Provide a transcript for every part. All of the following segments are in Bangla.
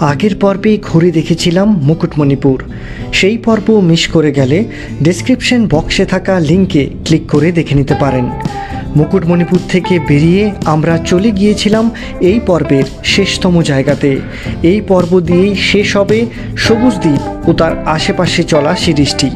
আগের পর্বে ঘুরে দেখেছিলাম মুকুটমণিপুর। সেই পর্ব মিস করে গেলে ডেসক্রিপশন বক্সে থাকা লিঙ্কে ক্লিক করে দেখে নিতে পারেন। মুকুটমণিপুর থেকে বেরিয়ে আমরা চলে গিয়েছিলাম এই পর্বের শেষতম জায়গাতে। এই পর্ব দিয়েই শেষ হবে সবুজ দ্বীপ ও তার আশেপাশে চলা সিরিজটি।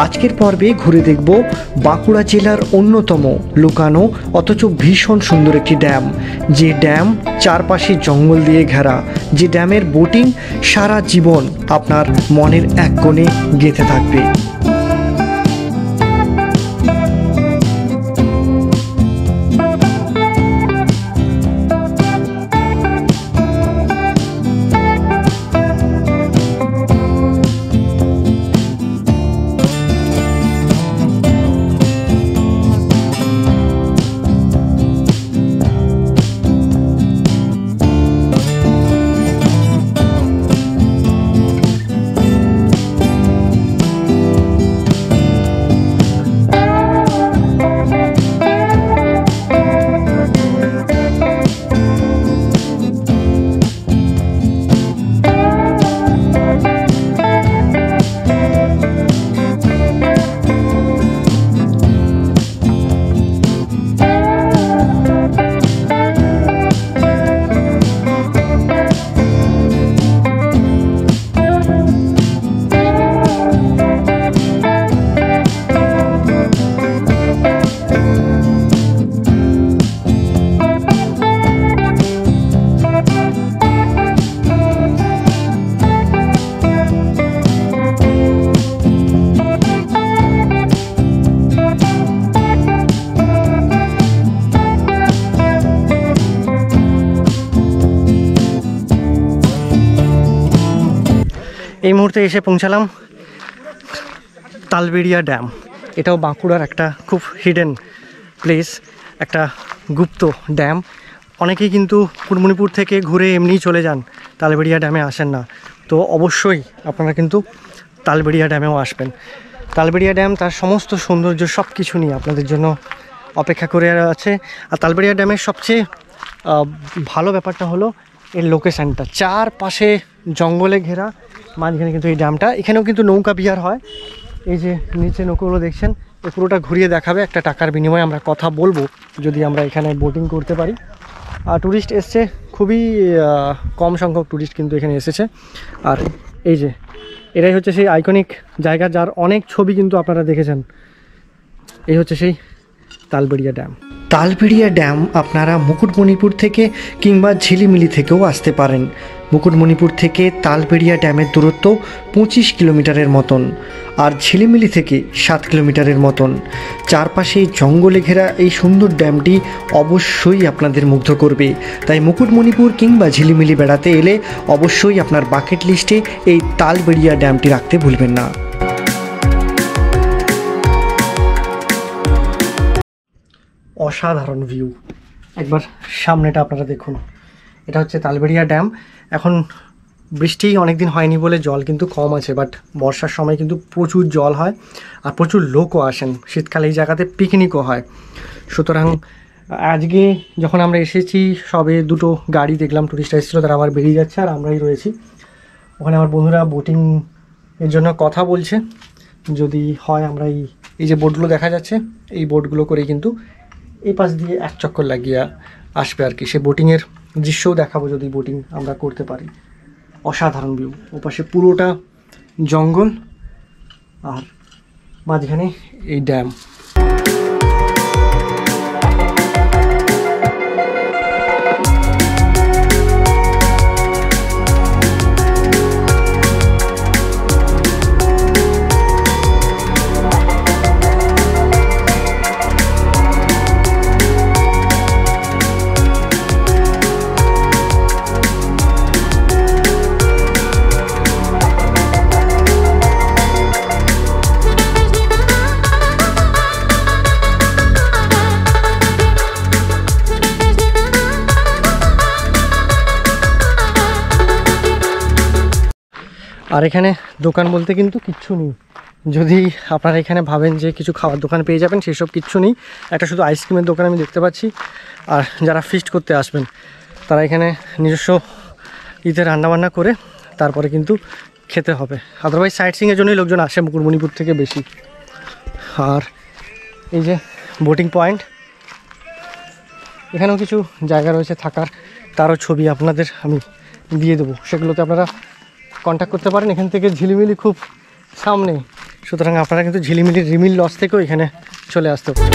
আজকের পর্বে ঘুরে দেখব বাঁকুড়া জেলার অন্যতম লুকানো অথচ ভীষণ সুন্দর একটি ড্যাম, যে ড্যাম চারপাশে জঙ্গল দিয়ে ঘেরা, যে ড্যামের বোটিং সারা জীবন আপনার মনের এক কোণে গেঁথে থাকবে। এই মুহূর্তে এসে পৌঁছালাম তালবেড়িয়া ড্যাম। এটাও বাঁকুড়ার একটা খুব হিডেন প্লেস, একটা গুপ্ত ড্যাম। অনেকেই কিন্তু মুকুটমণিপুর থেকে ঘুরে এমনিই চলে যান, তালবেড়িয়া ড্যামে আসেন না। তো অবশ্যই আপনারা কিন্তু তালবেড়িয়া ড্যামেও আসবেন। তালবেড়িয়া ড্যাম তার সমস্ত সৌন্দর্য সব কিছু নিয়ে আপনাদের জন্য অপেক্ষা করে আছে। আর তালবেড়িয়া ড্যামের সবচেয়ে ভালো ব্যাপারটা হলো এর লোকেশানটা, চারপাশে জঙ্গলে ঘেরা, মাঝখানে কিন্তু এই ড্যামটা। এখানেও কিন্তু নৌকা বিহার হয়। এই যে নিচে নৌকাগুলো দেখছেন, এই পুরোটা ঘুরিয়ে দেখাবে একটা টাকার বিনিময়ে। আমরা কথা বলবো যদি আমরা এখানে বোটিং করতে পারি। আর ট্যুরিস্ট এসছে, খুবই কম সংখ্যক ট্যুরিস্ট কিন্তু এখানে এসেছে। আর এই যে এটাই হচ্ছে সেই আইকনিক জায়গা, যার অনেক ছবি কিন্তু আপনারা দেখেছেন। এই হচ্ছে সেই তালবেড়িয়া ড্যাম। তালবেড়িয়া ড্যাম আপনারা মুকুটমণিপুর থেকে কিংবা ঝিলিমিলি থেকেও আসতে পারেন। মুকুটমণিপুর থেকে তালবেড়িয়া ড্যামের দূরত্ব 25 কিলোমিটারের মতন, আর ঝিলিমিলি থেকে 7 কিলোমিটারের মতন। চারপাশে জঙ্গলে ঘেরা এই সুন্দর ড্যামটি অবশ্যই আপনাদের মুগ্ধ করবে। তাই মুকুটমণিপুর কিংবা ঝিলিমিলি বেড়াতে এলে অবশ্যই আপনার বাকেট লিস্টে এই তালবেড়িয়া ড্যামটি রাখতে ভুলবেন না। অসাধারণ ভিউ, একবার সামনেটা আপনারা দেখুন। এটা হচ্ছে তালবেড়িয়া ড্যাম। এখন বৃষ্টি অনেক দিন হয়নি বলে জল কিন্তু কম আছে, বাট বর্ষার সময় কিন্তু প্রচুর জল হয় আর প্রচুর লোকও আসেন। শীতকালে এই জায়গাতে পিকনিকও হয়। সুতরাং আজকে যখন আমরা এসেছি সবে দুটো গাড়ি দেখলাম, টুরিস্ট এসেছিলো, তারা আবার বেরিয়ে যাচ্ছে আর আমরাই রয়েছি। ওখানে আমার বন্ধুরা বোটিং এর জন্য কথা বলছে। যদি হয় আমরা এই যে বোটগুলো দেখা যাচ্ছে, এই বোটগুলো করে কিন্তু এই পাশ দিয়ে এক চক্কর লাগিয়ে আসবে আর কি। সে বোটিংয়ের দৃশ্যও দেখাবো যদি বোটিং আমরা করতে পারি। অসাধারণ ভিউ, ওপাশে পুরোটা জঙ্গল আর মাঝখানে এই ড্যাম। আর এখানে দোকান বলতে কিন্তু কিচ্ছু নেই। যদি আপনারা এখানে ভাবেন যে কিছু খাওয়ার দোকান পেয়ে যাবেন, সেসব কিচ্ছু নেই। একটা শুধু আইসক্রিমের দোকান আমি দেখতে পাচ্ছি। আর যারা ফিস্ট করতে আসবেন তারা এখানে নিজস্ব ঈদের রান্নাবান্না করে তারপরে কিন্তু খেতে হবে। আদারওয়াইজ সাইট সিইংয়ের জন্যই লোকজন আসে মুকুটমণিপুর থেকে বেশি। আর এই যে বোটিং পয়েন্ট, এখানেও কিছু জায়গা রয়েছে থাকার, তারও ছবি আপনাদের আমি দিয়ে দেবো, সেগুলোতে আপনারা কন্ট্যাক্ট করতে পারেন। এখান থেকে ঝিলিমিলি খুব সামনে, সুতরাং আপনারা কিন্তু ঝিলিমিলির রিমিল লজ থেকেও এখানে চলে আসতে পারেন।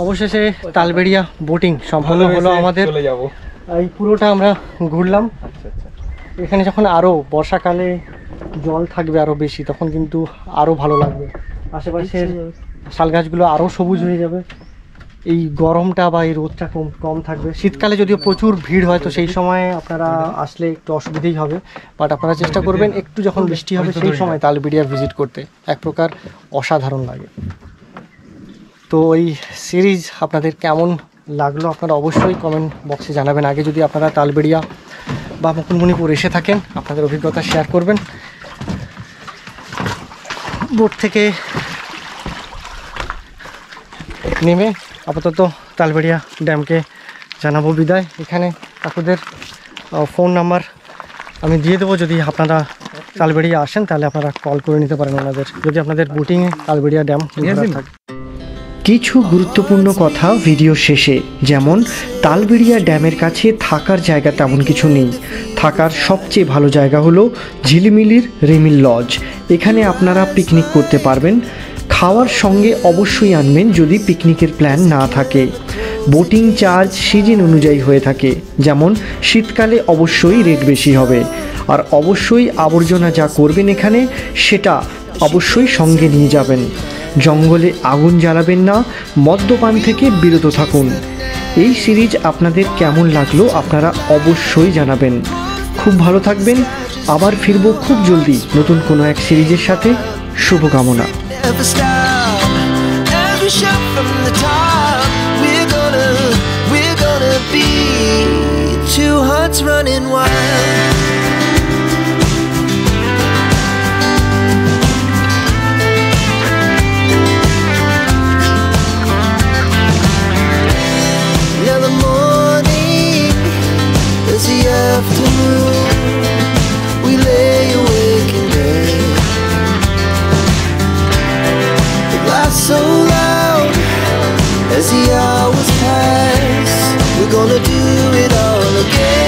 অবশেষে তালবেড়িয়া বোটিং সম্পূর্ণ হলো আমাদের। এই পুরোটা আমরা ঘুরলাম। এখানে যখন আরও বর্ষাকালে জল থাকবে আরও বেশি, তখন কিন্তু আরও ভালো লাগবে। আশেপাশের শাল গাছগুলো আরও সবুজ হয়ে যাবে। এই গরমটা বা এই রোদটা কম থাকবে। শীতকালে যদিও প্রচুর ভিড় হয়, তো সেই সময় আপনারা আসলে একটু অসুবিধেই হবে, বাট আপনারা চেষ্টা করবেন একটু যখন বৃষ্টি হবে সেই সময় তালবেড়িয়া ভিজিট করতে, এক প্রকার অসাধারণ লাগে। তো এই সিরিজ আপনাদের কেমন লাগলো আপনারা অবশ্যই কমেন্ট বক্সে জানাবেন। আগে যদি আপনারা তালবেড়িয়া বা মুকুটমণিপুর এসে থাকেন আপনাদের অভিজ্ঞতা শেয়ার করবেন। বোট থেকে নেমে আপাতত তালবেড়িয়া ড্যামকে জানাবো বিদায়। এখানে কাকুদের ফোন নাম্বার আমি দিয়ে দেবো, যদি আপনারা তালবেড়িয়া আসেন তাহলে আপনারা কল করে নিতে পারেন ওনাদের, যদি আপনাদের বোটিংয়ে তালবেড়িয়া ড্যাম থাকে। কিছু গুরুত্বপূর্ণ কথা ভিডিও শেষে, যেমন তালবেড়িয়া ড্যামের কাছে থাকার জায়গা তেমন কিছু নেই। থাকার সবচেয়ে ভালো জায়গা হলো ঝিলিমিলির রিমিল লজ। এখানে আপনারা পিকনিক করতে পারবেন। খাওয়ার সঙ্গে অবশ্যই আনবেন যদি পিকনিকের প্ল্যান না থাকে। বোটিং চার্জ সিজন অনুযায়ী হয়ে থাকে, যেমন শীতকালে অবশ্যই রেট বেশি হবে। আর অবশ্যই আবর্জনা যা করবেন এখানে সেটা অবশ্যই সঙ্গে নিয়ে যাবেন। জঙ্গলে আগুন জ্বালাবেন না, মদ্যপান থেকে বিরত থাকুন। এই সিরিজ আপনাদের কেমন লাগলো আপনারা অবশ্যই জানাবেন। খুব ভালো থাকবেন, আবার ফিরবো খুব জলদি নতুন কোনো এক সিরিজের সাথে। শুভকামনা। We lay awake in bed, the glass so loud as the hours pass. We're gonna do it all again.